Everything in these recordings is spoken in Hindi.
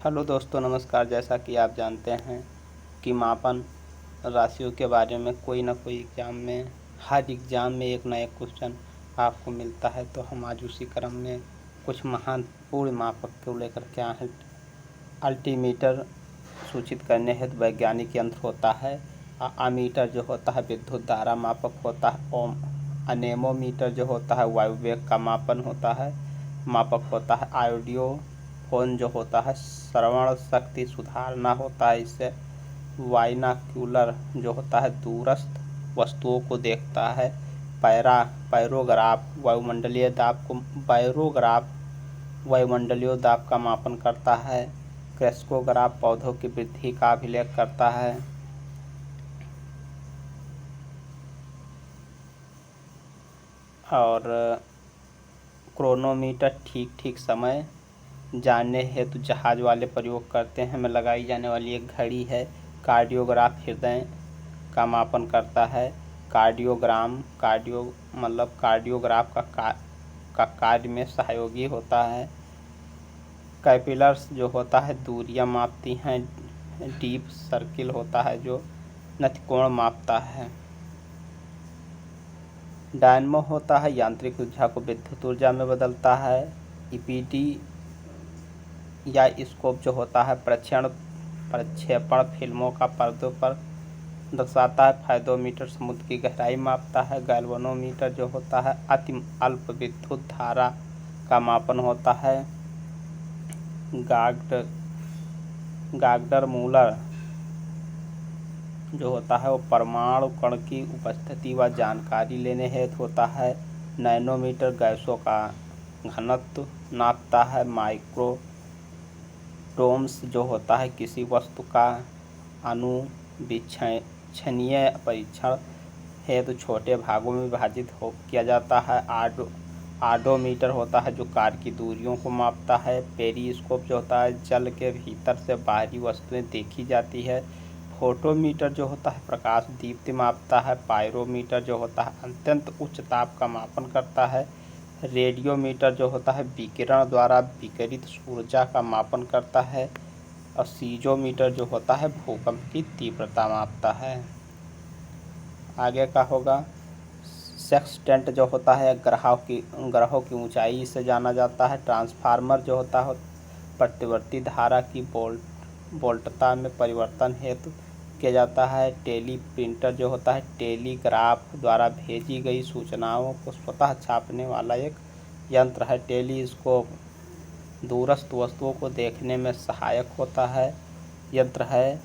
हेलो दोस्तों, नमस्कार। जैसा कि आप जानते हैं कि मापन राशियों के बारे में कोई ना कोई हर एग्ज़ाम में एक ना एक क्वेश्चन आपको मिलता है। तो हम आज उसी क्रम में कुछ महत्वपूर्ण मापक को लेकर के आए हैं। अल्टीमीटर सूचित करने हेतु वैज्ञानिक यंत्र होता है। अमीटर जो होता है विद्युत धारा मापक होता है। ओम अनेमोमीटर जो होता है वायु वेग का मापक होता है। ऑडियो फोन जो होता है श्रवण शक्ति सुधारना होता है इससे। बाइनोक्यूलर जो होता है दूरस्थ वस्तुओं को देखता है। पैरोग्राफ वायुमंडलीय दाब का मापन करता है। क्रेस्कोग्राफ पौधों की वृद्धि का अभिलेख करता है। और क्रोनोमीटर ठीक समय जानने हेतु जहाज वाले प्रयोग करते हैं। में लगाई जाने वाली एक घड़ी है। कार्डियोग्राफ हृदय का मापन करता है। कार्डियोग्राफ का कार्य में सहयोगी होता है। कैपिलर्स जो होता है दूरियां मापती हैं। डीप सर्किल होता है जो नतिकोण मापता है। डायनमो होता है यांत्रिक ऊर्जा को विद्युत ऊर्जा में बदलता है। ईपीडी या स्कोप जो होता है प्रक्षेपण फिल्मों का पर्दों पर दर्शाता है। फायदोमीटर समुद्र की गहराई मापता है। गैल्वेनोमीटर जो होता है अति अल्प विद्युत धारा का मापन होता है। गागडर मूलर जो होता है वो परमाणु कण की उपस्थिति व जानकारी लेने हेतु होता है। नैनोमीटर गैसों का घनत्व नापता है। माइक्रोटोम्स जो होता है किसी वस्तु का अणुवीक्षणीय परीक्षण हेतु छोटे भागों में विभाजित किया जाता है। आडोमीटर होता है जो कार की दूरियों को मापता है। पेरिस्कोप जो होता है जल के भीतर से बाहरी वस्तुएं देखी जाती है। फोटोमीटर जो होता है प्रकाश दीप्ति मापता है। पायरोमीटर जो होता है अत्यंत उच्च ताप का मापन करता है। रेडियोमीटर जो होता है विकिरण द्वारा विकिरित ऊर्जा का मापन करता है। और सीजोमीटर जो होता है भूकंप की तीव्रता मापता है। आगे का होगा सेक्सटेंट जो होता है ग्रहों की ऊंचाई से जाना जाता है। ट्रांसफार्मर जो होता है प्रतिवर्ती धारा की वोल्टता में परिवर्तन हेतु किया जाता है। टेलीप्रिंटर जो होता है टेलीग्राफ द्वारा भेजी गई सूचनाओं को स्वतः छापने वाला एक यंत्र है। टेलीस्कोप दूरस्थ वस्तुओं को देखने में सहायक होता है यंत्र है।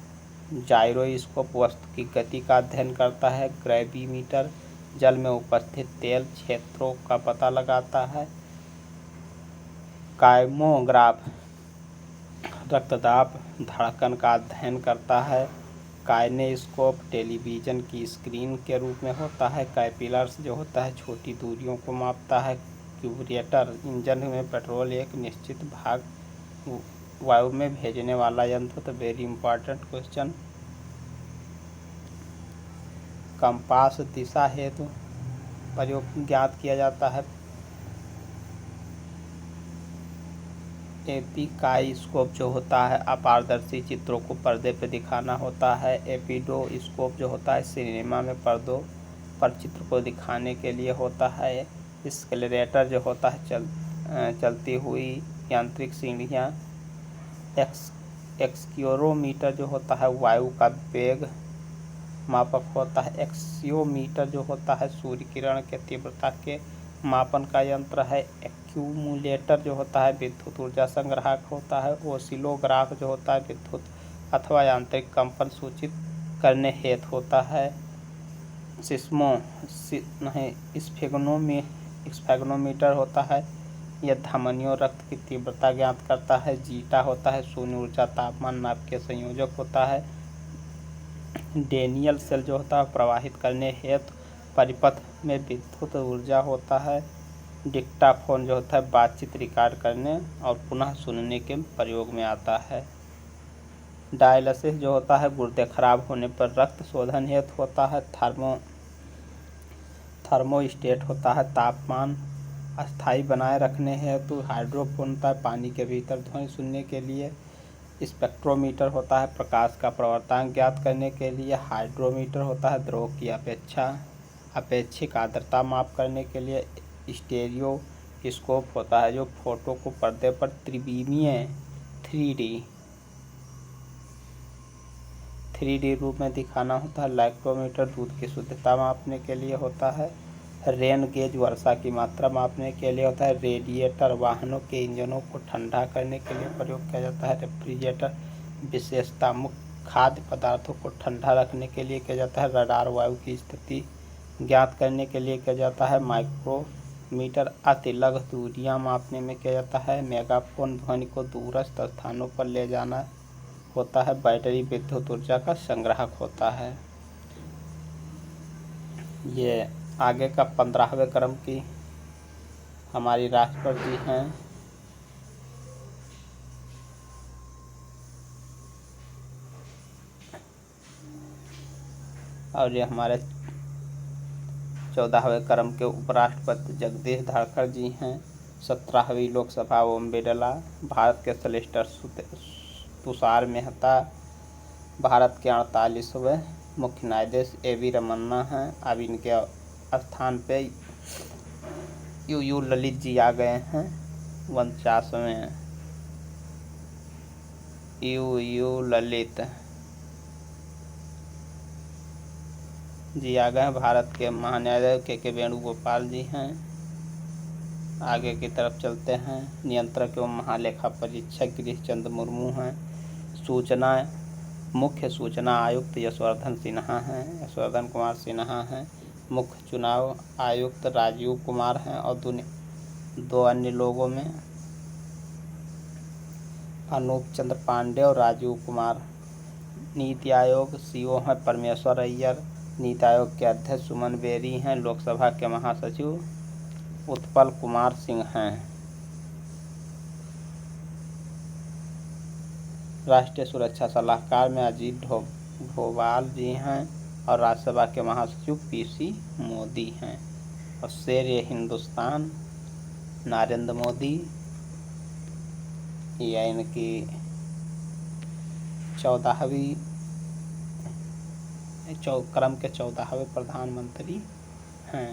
जाइरोस्कोप वस्तु की गति का अध्ययन करता है। ग्रेविमीटर जल में उपस्थित तेल क्षेत्रों का पता लगाता है। काइमोग्राफ रक्तदाब धड़कन का अध्ययन करता है। काइनेस्कोप टेलीविज़न की स्क्रीन के रूप में होता है। कैपिलर्स जो होता है छोटी दूरियों को मापता है। क्यूबरेटर इंजन में पेट्रोल एक निश्चित भाग वायु में भेजने वाला यंत्र। तो वेरी इंपॉर्टेंट क्वेश्चन। कंपास दिशा हेतु प्रयोग ज्ञात किया जाता है। एपिकाइस्कोप जो होता है अपारदर्शी चित्रों को पर्दे पर दिखाना होता है। एपिडोस्कोप जो होता है सिनेमा में पर्दों पर चित्र को दिखाने के लिए होता है। स्केलेरेटर जो होता है चलती हुई यांत्रिक सीढ़ियाँ। एक्सियोमीटर जो होता है वायु का वेग मापक होता है। एक्सियोमीटर जो होता है सूर्य किरण के तीव्रता के मापन का यंत्र है। एक्यूमुलेटर जो होता है विद्युत ऊर्जा संग्राहक होता है। ओसिलोग्राफ जो होता है विद्युत अथवा यांत्रिक कंपन सूचित करने हेतु होता है। स्फेग्नोमीटर होता है यह धमनियों रक्त की तीव्रता ज्ञात करता है। जीटा होता है शून्य ऊर्जा तापमान नाप के संयोजक होता है। डेनियल सेल जो होता है प्रवाहित करने हेतु परिपथ में विद्युत ऊर्जा होता है। डिक्टाफोन जो होता है बातचीत रिकॉर्ड करने और पुनः सुनने के प्रयोग में आता है। डायलिसिस जो होता है गुर्दे खराब होने पर रक्त शोधन हेतु होता है। थर्मोस्टेट होता है तापमान अस्थायी बनाए रखने हेतु। हाइड्रोफोन होता है पानी के भीतर ध्वनि सुनने के लिए। स्पेक्ट्रोमीटर होता है प्रकाश का प्रवर्तांक ज्ञात करने के लिए। हाइड्रोमीटर होता है द्रव की अपेक्षिक आर्द्रता माप करने के लिए। स्टेरियोस्कोप होता है जो फोटो को पर्दे पर त्रिविमीय 3D रूप में दिखाना होता है। लैक्टोमीटर दूध की शुद्धता मापने के लिए होता है। रेन गेज वर्षा की मात्रा मापने के लिए होता है। रेडिएटर वाहनों के इंजनों को ठंडा करने के लिए प्रयोग किया जाता है। रेफ्रिजरेटर विशेषता मुख्य खाद्य पदार्थों को ठंडा रखने के लिए किया जाता है। रडार वायु की स्थिति ज्ञात करने के लिए किया जाता है। माइक्रोमीटर अतिलघु दूरियां मापने में किया जाता है। मेगाफोन ध्वनि को दूरस्थ स्थानों पर ले जाना होता है। बैटरी विद्युत ऊर्जा का संग्राहक होता है। ये आगे का 15वें क्रम की हमारी राष्ट्रपति जी हैं। और ये हमारे 14वें क्रम के उपराष्ट्रपति जगदीश धनखड़ जी हैं। 17वीं लोकसभा ओम बिरला। भारत के सॉलिसिटर तुषार मेहता। भारत के 48वें मुख्य न्यायाधीश A.V. रमन्ना हैं। अब इनके स्थान पे यू ललित जी आ गए हैं। 49वें यू ललित जी आ गए हैं। भारत के महान्यायाधीश के वेणुगोपाल जी हैं। आगे की तरफ चलते हैं। नियंत्रक एवं महालेखा परीक्षक गिरीश चंद्र मुर्मू हैं। मुख्य सूचना आयुक्त यशवर्धन कुमार सिन्हा हैं। मुख्य चुनाव आयुक्त राजीव कुमार हैं। और दो अन्य लोगों में अनूप चंद्र पांडे और राजीव कुमार। नीति आयोग सीईओ हैं परमेश्वर अय्यर। नीति आयोग के अध्यक्ष सुमन बेरी हैं। लोकसभा के महासचिव उत्पल कुमार सिंह हैं। राष्ट्रीय सुरक्षा सलाहकार में अजीत डोभाल जी हैं। और राज्यसभा के महासचिव PC मोदी हैं। और शेर-ए-हिंदुस्तान नरेंद्र मोदी या इनकी 14वीं क्रम के 14वें प्रधानमंत्री हैं।